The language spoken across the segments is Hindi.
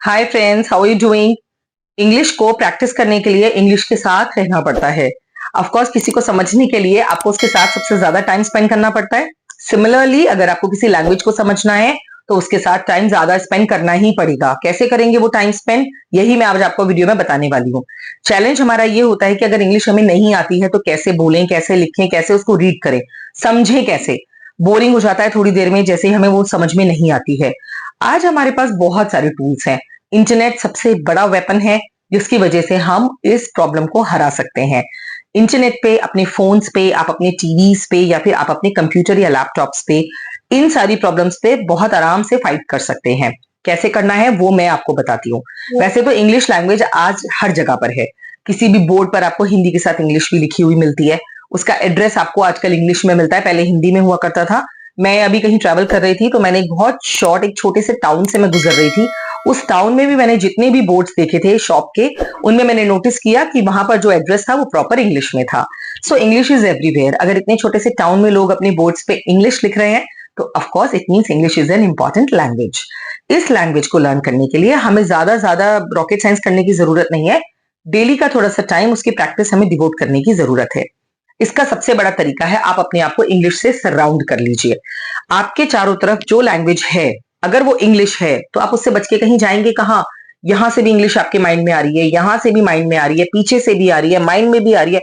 Hi friends, how are you doing? English को प्रैक्टिस करने के लिए इंग्लिश के साथ रहना पड़ता है। ऑफ कोर्स किसी को समझने के लिए आपको उसके साथ सबसे ज्यादा टाइम स्पेंड करना पड़ता है। सिमिलरली अगर आपको किसी लैंग्वेज को समझना है तो उसके साथ टाइम ज्यादा स्पेंड करना ही पड़ेगा। कैसे करेंगे वो टाइम स्पेंड, यही मैं आज आपको वीडियो में बताने वाली हूँ। चैलेंज हमारा ये होता है कि अगर इंग्लिश हमें नहीं आती है तो कैसे बोलें, कैसे लिखें, कैसे उसको रीड करें, समझें कैसे। बोरिंग हो जाता है थोड़ी देर में, जैसे ही हमें वो समझ में नहीं आती है। आज हमारे पास बहुत सारे टूल्स हैं। इंटरनेट सबसे बड़ा वेपन है जिसकी वजह से हम इस प्रॉब्लम को हरा सकते हैं। इंटरनेट पे, अपने फोन्स पे, आप अपने टीवीज पे या फिर आप अपने कंप्यूटर या लैपटॉप्स पे इन सारी प्रॉब्लम्स पे बहुत आराम से फाइट कर सकते हैं। कैसे करना है वो मैं आपको बताती हूँ। वैसे तो इंग्लिश लैंग्वेज आज हर जगह पर है। किसी भी बोर्ड पर आपको हिंदी के साथ इंग्लिश भी लिखी हुई मिलती है। उसका एड्रेस आपको आजकल इंग्लिश में मिलता है, पहले हिंदी में हुआ करता था। मैं अभी कहीं ट्रैवल कर रही थी तो मैंने एक बहुत शॉर्ट, एक छोटे से टाउन से मैं गुजर रही थी। उस टाउन में भी मैंने जितने भी बोर्ड्स देखे थे शॉप के, उनमें मैंने नोटिस किया कि वहां पर जो एड्रेस था वो प्रॉपर इंग्लिश में था। So English is everywhere. अगर इतने छोटे से टाउन में लोग अपने बोर्ड्स पे इंग्लिश लिख रहे हैं तो of course it means English is an important language. इस लैंग्वेज को लर्न करने के लिए हमें ज्यादा रॉकेट साइंस करने की जरूरत नहीं है। डेली का थोड़ा सा टाइम उसकी प्रैक्टिस हमें डिवोट करने की जरूरत है। इसका सबसे बड़ा तरीका है, आप अपने आप को इंग्लिश से सराउंड कर लीजिए। आपके चारों तरफ जो लैंग्वेज है, अगर वो इंग्लिश है तो आप उससे बच के कहीं जाएंगे कहाँ? यहां से भी इंग्लिश आपके माइंड में आ रही है, यहां से भी माइंड में आ रही है, पीछे से भी आ रही है, माइंड में भी आ रही है,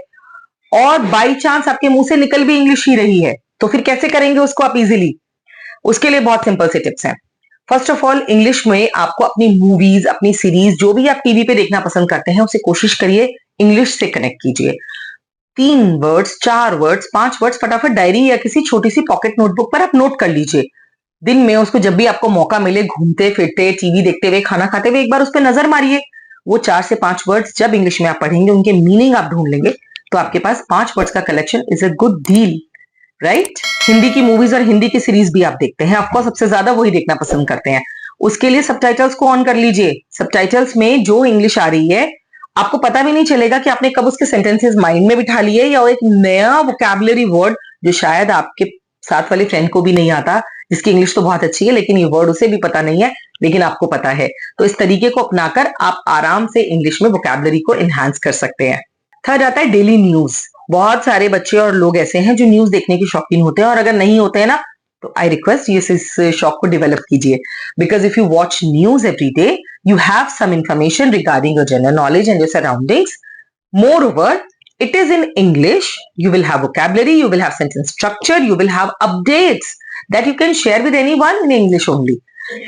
और बाई चांस आपके मुंह से निकल भी इंग्लिश ही रही है, तो फिर कैसे करेंगे उसको आप इजीली? उसके लिए बहुत सिंपल से टिप्स हैं। फर्स्ट ऑफ ऑल, इंग्लिश में आपको अपनी मूवीज, अपनी सीरीज, जो भी आप टीवी पे देखना पसंद करते हैं, उसे कोशिश करिए इंग्लिश से कनेक्ट कीजिए। 3 वर्ड्स, 4 वर्ड्स, 5 वर्ड्स फटाफट डायरी या किसी छोटी सी पॉकेट नोटबुक पर आप नोट कर लीजिए। दिन में उसको जब भी आपको मौका मिले, घूमते फिरते, टीवी देखते हुए, खाना खाते हुए, एक बार उस पर नजर मारिए। वो 4 से 5 वर्ड्स जब इंग्लिश में आप पढ़ेंगे, उनके मीनिंग आप ढूंढ लेंगे, तो आपके पास 5 वर्ड्स का collection is a good deal, right? Hindi की मूवीज और हिंदी की सीरीज भी आप देखते हैं, आपको सबसे ज्यादा वही देखना पसंद करते हैं। उसके लिए सबटाइटल्स को ऑन कर लीजिए। सबटाइटल्स में जो इंग्लिश आ रही है, आपको पता भी नहीं चलेगा कि आपने कब उसके सेंटेंसेस माइंड में बिठा लिए, या एक नया वोकैबुलरी वर्ड जो शायद आपके साथ वाले फ्रेंड को भी नहीं आता, जिसकी इंग्लिश तो बहुत अच्छी है लेकिन ये वर्ड उसे भी पता नहीं है, लेकिन आपको पता है। तो इस तरीके को अपनाकर आप आराम से इंग्लिश में वोकैबुलरी को एनहांस कर सकते हैं। थर्ड आता है डेली न्यूज। बहुत सारे बच्चे और लोग ऐसे हैं जो न्यूज देखने के शौकीन होते हैं, और अगर नहीं होते हैं ना, तो आई रिक्वेस्ट ये इस शौक को डेवलप कीजिए। Because if you watch news every day, you have some information regarding your general knowledge and your surroundings. Moreover, it is in English. You will have vocabulary, you will have sentence structure, you will have updates that you can share with anyone in English only.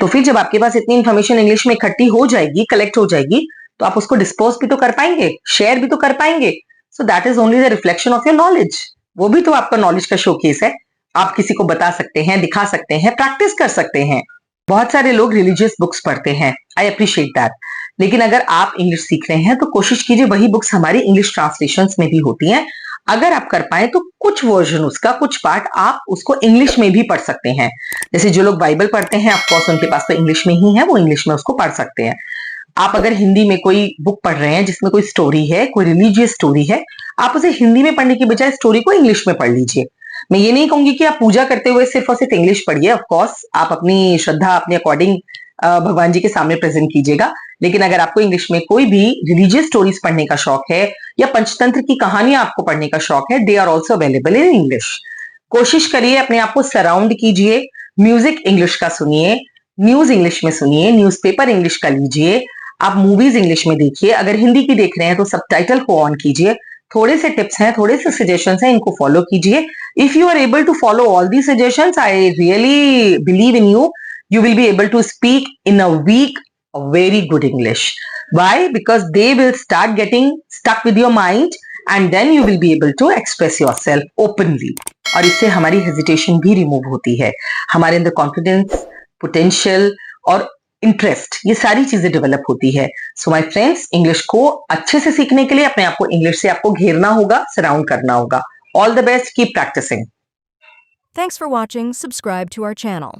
तो फिर जब आपके पास इतनी इंफॉर्मेशन इंग्लिश में इकट्ठी हो जाएगी, कलेक्ट हो जाएगी, तो आप उसको डिस्पोज भी तो कर पाएंगे, शेयर भी तो कर पाएंगे। So that is only the reflection of your knowledge. वो भी तो आपका नॉलेज का शोकेस है। आप किसी को बता सकते हैं, दिखा सकते हैं, प्रैक्टिस कर सकते हैं। बहुत सारे लोग रिलीजियस बुक्स पढ़ते हैं, आई अप्रिशिएट दैट। लेकिन अगर आप इंग्लिश सीख रहे हैं तो कोशिश कीजिए वही बुक्स हमारी इंग्लिश ट्रांसलेशंस में भी होती हैं। अगर आप कर पाए तो कुछ वर्जन उसका, कुछ पार्ट आप उसको इंग्लिश में भी पढ़ सकते हैं। जैसे जो लोग बाइबल पढ़ते हैं, ऑफकोर्स उनके पास तो इंग्लिश में ही है, वो इंग्लिश में उसको पढ़ सकते हैं। आप अगर हिंदी में कोई बुक पढ़ रहे हैं जिसमें कोई स्टोरी है, कोई रिलीजियस स्टोरी है, आप उसे हिंदी में पढ़ने की बजाय स्टोरी को इंग्लिश में पढ़ लीजिए। मैं ये नहीं कहूंगी कि आप पूजा करते हुए सिर्फ और सिर्फ इंग्लिश पढ़िए। ऑफ कोर्स आप अपनी श्रद्धा अपने अकॉर्डिंग भगवान जी के सामने प्रेजेंट कीजिएगा। लेकिन अगर आपको इंग्लिश में कोई भी रिलीजियस स्टोरीज पढ़ने का शौक है, या पंचतंत्र की कहानियां आपको पढ़ने का शौक है, they are also available in English. कोशिश करिए, अपने आप को सराउंड कीजिए। म्यूजिक इंग्लिश का सुनिए, न्यूज इंग्लिश में सुनिए, न्यूज़पेपर इंग्लिश का लीजिए, आप मूवीज इंग्लिश में देखिए। अगर हिंदी की देख रहे हैं तो सबटाइटल को ऑन कीजिए। थोड़े से टिप्स हैं, थोड़े से सजेशंस हैं, इनको फॉलो कीजिए। If you are able to follow all the suggestions, I really believe in you, you will be able to speak in a week a very good English. Why? Because they will start getting stuck with your mind, and then you will be able to express yourself openly. और इससे हमारी हेजिटेशन भी रिमूव होती है, हमारे अंदर कॉन्फिडेंस, पोटेंशियल और इंटरेस्ट, ये सारी चीजें डेवलप होती है। सो माय फ्रेंड्स, इंग्लिश को अच्छे से सीखने के लिए अपने आप को इंग्लिश से आपको घेरना होगा, सराउंड करना होगा। All the best, keep practising. Thanks for watching. Subscribe to our channel.